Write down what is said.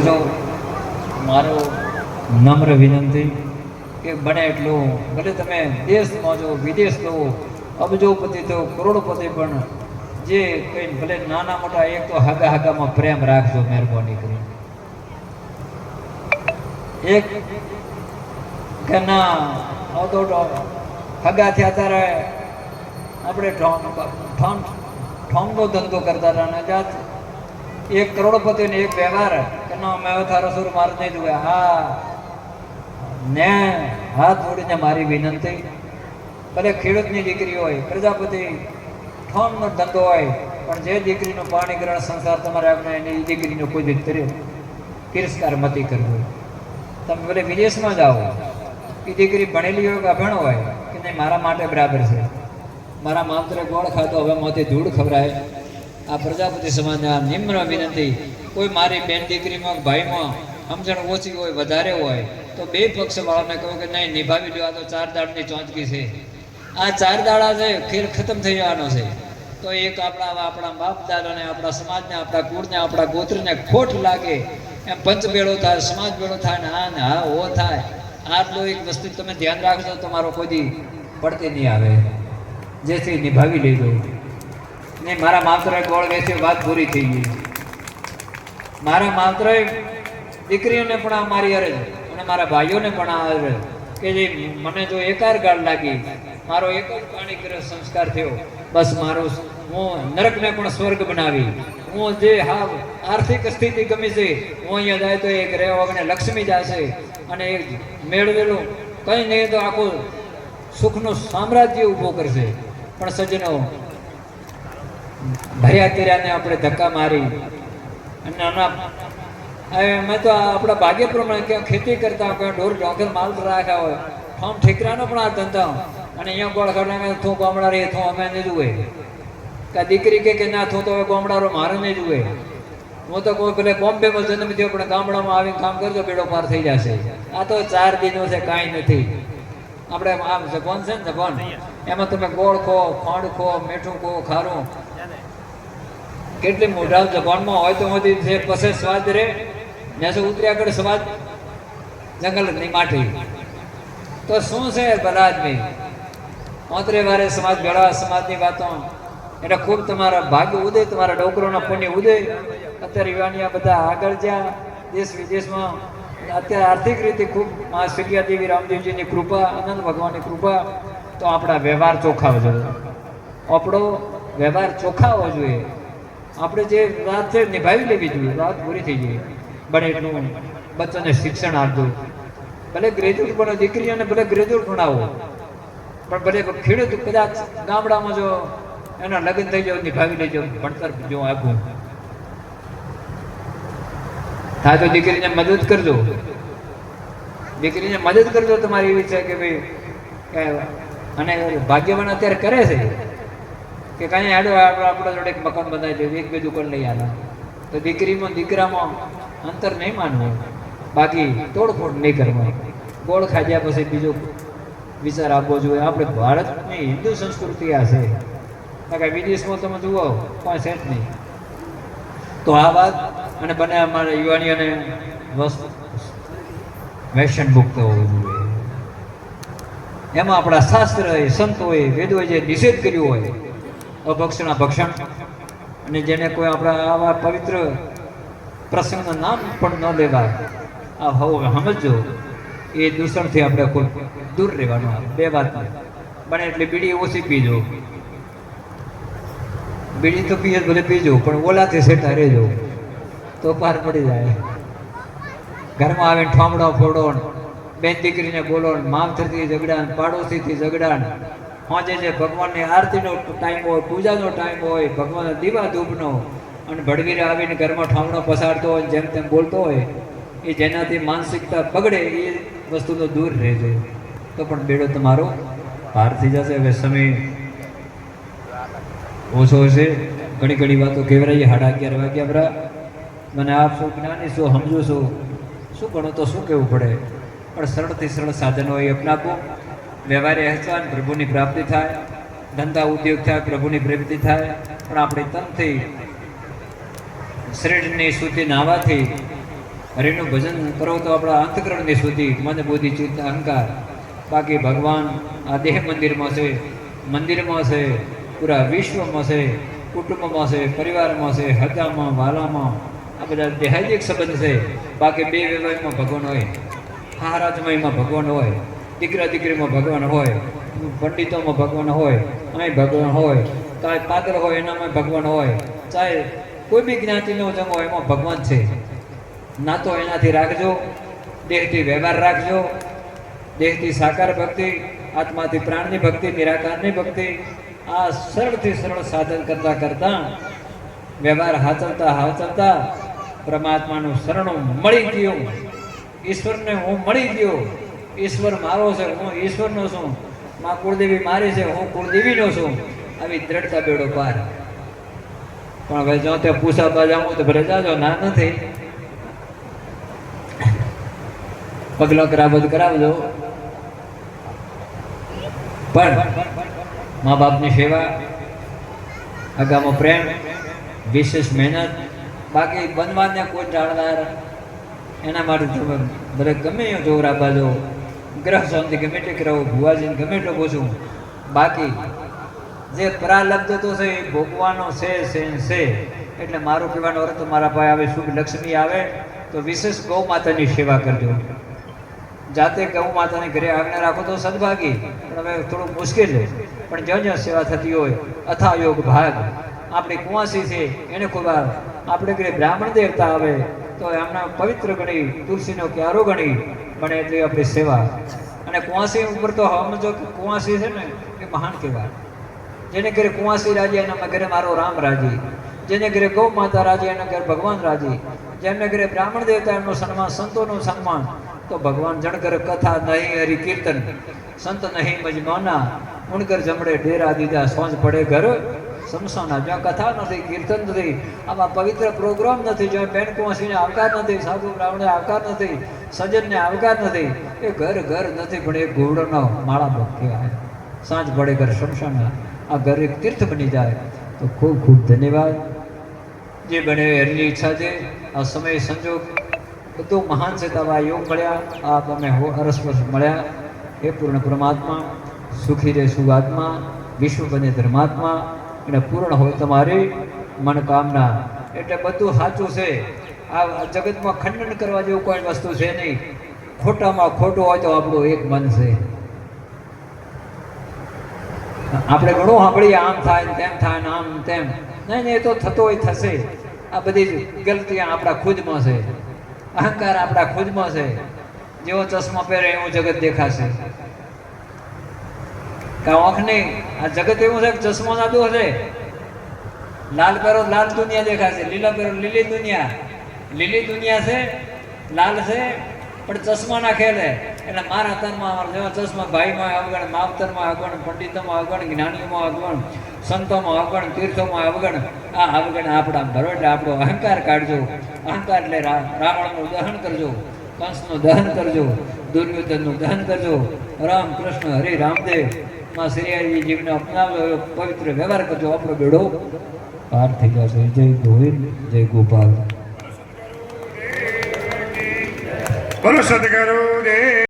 જો મારો નમ્ર વિનંતી કે બને એટલું ભલે તમે દેશમાં જો વિદેશ લો અબજોપતિ તો કરોડપતિ પણ જે કંઈ ભલે નાના મોટા એક તો હાગા હાગામાં પ્રેમ રાખજો મહેરબાની કરી. એક કે ના તો હગા થયા ત્યારે આપણે ઠોંગનો ધંધો કરતા હતા ને જાત એક કરોડપતિ ને એક વ્યવહાર કે ના મેં તારો સુર માર નહીં જોવે. હા ને હાથ જોડીને મારી વિનંતી, ભલે ખેડૂતની દીકરી હોય, પ્રજાપતિ ઠોંગનો ધંધો હોય, પણ જે દીકરીનું પાણી ગ્રહણ સંસાર તમારે આપણે એની દીકરીનો કોઈ દીકરી તિરસ્કાર મતી કરવો. તમે ભલે વિદેશમાં જાઓ, એ દીકરી ભણેલી હોય કે અભણ હોય કે નહીં મારા માટે બરાબર છે, મારા માત્ર ગોળ ખાતો હવે મોથી ધૂળ ખવરાય. આ પ્રજાપતિ સમાજને આ નિમ્ર વિનંતી, કોઈ મારી બેન દીકરીમાં ભાઈમાં સમજણ ઓછી હોય વધારે હોય તો બે પક્ષવાળાને કહું કે નહીં નિભાવી લો. આ તો 4 દાડની ચોંચકી છે, આ 4 દાડા છે ખેલ ખતમ થઈ જવાનો છે. તો એક આપણા બાપ દાદાને, આપણા સમાજને, આપણા કુળને, આપણા ગોત્રને ખોટ લાગે એમ પંચ ભેળો થાય, સમાજ ભેળો થાય ને હા ને હા ઓ થાય. આટલો એક વસ્તુ તમે ધ્યાન રાખજો, તમારો કોઈ દી પડતી નહીં આવે, જેથી નિભાવી લેજો. નહીં મારા માત્ર ગોળ વેચે વાત પૂરી થઈ ગઈ. મારા માત્ર દીકરીઓને પણ આ મારી અરજ અને મારા ભાઈઓને પણ આ અરજ કે જે મને જો એકાર ગાળ લાગી, મારો એક જ પાણી ગ્રહ સંસ્કાર થયો, બસ મારો હું નરકને પણ સ્વર્ગ બનાવી. હું જે હા આર્થિક સ્થિતિ ગમી છે, હું અહીંયા જાય તો એક રહેવા વગર લક્ષ્મી જશે અને એક મેળવેલું કંઈ નહીં તો આખું સુખનું સામ્રાજ્ય ઊભું કરશે. પણ સજ્જનો ભર્યા કર્યાને આપણે ધક્કા મારી અને મેં તો આપણા ભાગ્ય પ્રમાણે ક્યાં ખેતી કરતા હોય, ઢોર ઢોકર માલ રાખ્યા હોય, ઠોમ ઠેકરાનો પણ આ ધંધા અને અહીંયા ગોળ ખડાને થો ગામડા રહે થો અમે નહીં જુએ કે દીકરી કે ના થો તો ગામડારો મારે નહીં જુએ. હું તો કોઈ પેલે બોમ્બેમાં જન્મ થયો પણ ગામડામાં આવીને કામ કરજો બેડો પાર થઈ જશે. આ તો 4 દિનો છે, કાંઈ નથી. આપણે આમ જગવાન છે ને જગવાન, એમાં તમે ગોળ ખો, ખાંડ ખો, મીઠું ખો, ખારું, કેટલી મોઢા જગવાનમાં હોય તો મોદી છે પછી સ્વાદ રે ને ઉતરી આગળ સ્વાદ જંગલની માટી. તો શું છે ભલા આદમી ઓતરે વારે સમાજ ભેળા, સમાજની વાતો એટલે ખૂબ તમારા ભાગ્ય ઉદય, તમારા ડોકરોના પુણ્ય ઉદય. અત્યારે યુવાનિયા બધા આગળ જ્યાં દેશ વિદેશમાં અત્યારે આર્થિક રીતે ખૂબ મા સિલિયા દેવી રામદેવજીની કૃપા, આનંદ ભગવાનની કૃપા. તો આપણા વ્યવહાર ચોખ્ખા હોવો જોઈએ, આપણો વ્યવહાર ચોખ્ખા હોવો જોઈએ. આપણે જે વાત છે નિભાવી લેવી જોઈએ, વાત પૂરી થઈ જાય. બને એટલું બચ્ચાને શિક્ષણ આપજો, ભલે ગ્રેજ્યુએટ બનો, દીકરીઓને ભલે ગ્રેજ્યુએટ ભણાવો, પણ ભલે ખેડૂત કદાચ ગામડામાં જો એના લગ્ન થઈ જાય નિભાવી લેજો, ભણતર જો આપવું થાય તો દીકરીને મદદ કરજો. દીકરીને મદદ કરજો તમારી એવી છે કે ભાઈ, અને ભાગ્યવાન અત્યારે કરે છે કે કાંઈ આડો આપણા જોડે એક મકાન બનાવી દેવું, એક બે દુકાન લઈ આવ્યા. તો દીકરીમાં દીકરામાં અંતર નહીં માનવું, બાકી તોડફોડ નહીં કરવાની. ગોળ ખાધ્યા પછી બીજો વિચાર આપવો જોઈએ. આપણે ભારતની હિન્દુ સંસ્કૃતિ આ છે, કારણ કે વિદેશમાં તમે જુઓ કોઈ સેટ નહીં. તો આ વાત અને બને અમારા યુવાનીઓને વ્યસન મુક્ત હોવું જોઈએ. એમાં આપણા શાસ્ત્રએ, સંતોએ, વેદોએ જે નિષેધ કર્યું હોય, અભક્ષણ ભક્ષણ, અને જેને કોઈ આપણા આવા પવિત્ર પ્રસંગનું નામ પણ ન લેવા, આ હવે સમજો એ દૂષણથી આપણે કોઈ દૂર રહેવાનું. 2 વાત બને એટલે બીડી ઓછી પીજો. બીડી તો પીએ ભલે પીજો, પણ ઓલાથી સેટા રહેજો તો પાર પડી જાય. ઘરમાં આવીને ઠામડો ફોડો, બેન દીકરીને બોલો, માવતરથી ઝઘડા, પાડોશીથી ઝઘડા, હોજે જે ભગવાનની આરતીનો ટાઈમ હોય, પૂજાનો ટાઈમ હોય, ભગવાનના દીવા ધૂપનો, અને ભડવીરે આવીને ઘરમાં ઠામણો પસારતો હોય, જેમ તેમ બોલતો હોય, એ જેનાથી માનસિકતા બગડે એ વસ્તુનો દૂર રહેજો. તો પણ બેડો તમારો પાર થઈ જશે. હવે સમય ઓછો હશે, ઘણી ઘણી વાતો કહેવાય. 11:30 વાગ્યા બરા મને આપ શું જ્ઞાની શું સમજો છો, શું ગણો તો શું કહેવું પડે, પણ સરળથી સરળ સાધનો એ અપનાવવું. વ્યવહારે હસવાન પ્રભુની પ્રાપ્તિ થાય, ધંધા ઉદ્યોગ થાય, પ્રભુની પ્રાપ્તિ થાય. પણ આપણે તનથી શરીરની શુદ્ધિ નાહવાથી હરિનું ભજન કરો તો આપણા અંતકરણની શુદ્ધિ, મન બુદ્ધિ ચિત્ત અહંકાર. બાકી ભગવાન આ દેહ મંદિરમાં છે, પૂરા વિશ્વમાં છે, કુટુંબમાં છે, પરિવારમાં છે, હગામાં વાલામાં, આ બધા દેહાદિક સંબંધ છે. બાકી બે વ્યવહારમાં ભગવાન હોય, હારા જમાઈમાં ભગવાન હોય, દીકરા દીકરીમાં ભગવાન હોય, પંડિતોમાં ભગવાન હોય, અહીં ભગવાન હોય, ચાહે પાત્ર હોય એનામાં ભગવાન હોય, ચાહે કોઈ બી જ્ઞાતિનો જમો એમાં ભગવાન છે. ના તો એનાથી રાખજો, દેહથી વ્યવહાર રાખજો, દેહથી સાકાર ભક્તિ, આત્માથી પ્રાણની ભક્તિ, નિરાકારની ભક્તિ. આ સરળથી સરળ સાધન કરતા કરતા વ્યવહાર હાચવતા પરમાત્માનું શરણું મળી ગયું. ઈશ્વરને હું મળી ગયો. ઈશ્વર મારો છે, હું ઈશ્વરનો છું. માં કુળદેવી મારી છે, હું કુળદેવીનો છું. આવી દ્રઢતા બેડો પાર. પણ હવે જો તે પૂછાતા જાઉં તો ભલે જાજો, ના નથી. પગલો કરાવજો. પણ મા બાપની સેવા, અગામો પ્રેમ, વિશેષ મહેનત. બાકી બનવાને કોઈ ટાળનાર એના માટે તમે દરેક ગમે એ જોર આપવાજો. ગ્રહ શાંતિ ગમે તે કરાવો, ભુવાજીને ગમે તે પૂછું. બાકી જે પ્રાલબ્ધ તો છે એ ભોગવાનો છે. એટલે મારું કહેવાનો અર્થ, મારા પાસે આવે શુભ લક્ષ્મી આવે તો વિશેષ ગૌ માતાની સેવા કરજો. જાતે ગૌ માતાને ઘરે આજ્ઞા રાખો તો સદભાગી, પણ હવે થોડું મુશ્કેલ છે. પણ જ્યાં સેવા થતી હોય, અથાયોગ ભાગ. આપણી કુંવાસી છે એને ખૂબ આપણે ઘરે બ્રાહ્મણ દેવતા આવે તો એમના પવિત્ર ગણી, તુલસીનો ક્યારો ગણી બને એટલી આપણી સેવા. અને કુંવાસી ઉપર તો સમજો કે કુંવાસી છે ને એ મહાન કહેવાય. જેને ઘરે કુંવાસી રાજી એના ઘરે મારો રામ રાજી, જેને ઘરે ગૌ માતા રાજી એના ઘરે ભગવાન રાજી, જેમને ઘરે બ્રાહ્મણ દેવતા એમનું સન્માન, સંતોનું સન્માન. તો ભગવાન જણકર કથા નહીં હરિ કીર્તન, સંત નહીં મજમાના, ઉણકર જમડે ડેરા દીધા, સોંજ પડે ઘર સમસાના. જ્યાં કથા નથી, કીર્તન નથી, આમાં પવિત્ર પ્રોગ્રામ નથી, જ્યાં બેન કુંવાસીને આવકાર નથી, સાધુ બ્રાહ્મણને આવકાર નથી, સજ્જનને આવકાર નથી, એ ઘર નથી. પણ એ ઘોડોનો માળા ભોગ કહેવાય. સાંજ પડે ઘર શમશાના. આ ઘર એક તીર્થ બની જાય તો ખૂબ ખૂબ ધન્યવાદ. જે બને હરિની ઈચ્છા છે. આ સમય સંજોગ બધું મહાન છે. તમારા યોગ મળ્યા, આ તમે અરસપરસ મળ્યા. હે પૂર્ણ પરમાત્મા, સુખી રહે સુવાત્મા, વિશ્વ બને ધર્માત્મા, અને પૂર્ણ હોય તમારી મનકામના. એટલે બધું સાચું છે. આ જગતમાં ખંડન કરવા જેવું કોઈ વસ્તુ છે નહીં. ખોટામાં ખોટું હોય તો આપણું એક મન છે. આપણે ઘણું સાંભળીએ, આમ થાય ને તેમ થાય ને આમ તેમ. નહીં, એ તો થતો હોય થશે. આ બધી ગલતી આપણા ખુદમાં છે. અહંકાર આપણા ખુદમાં છે. જેવો ચશ્મા પહેરે એવું જગત દેખાશે. આંખ નહીં, આ જગત એવું છે કે ચશ્મા ના દોષ છે. લાલ પહેરો લાલ દુનિયા દેખાશે, લીલા પહેરો લીલી દુનિયા. લીલી દુનિયા છે, લાલ છે, પણ ચશ્મા ના ખેલ છે. એટલે મારા તનમાં જેવા ચશ્મા, ભાઈમાં અવગણ, માવતરમાં અવગણ, પંડિતોમાં અવગણ, જ્ઞાનીઓમાં અવગણ, સંતોમાં અવગણ, તીર્થોમાં અવગણ. આ અવગણ આપણા ભરો. એટલે આપણો અહંકાર કાઢજો. અહંકાર એટલે રાવણનું દહન કરજો, કંસનું દહન કરજો, દુર્યોધનનું દહન કરજો. રામ કૃષ્ણ હરિ રામદેવ માં શ્રીહરિજી જીવને અપનાવજો, એવો પવિત્ર વ્યવહાર કરજો. આપણો બેડો પાર થઈ જશે. જય ગોવિંદ, જય ગોપાલ. બોલો સદગુરુ દેવ.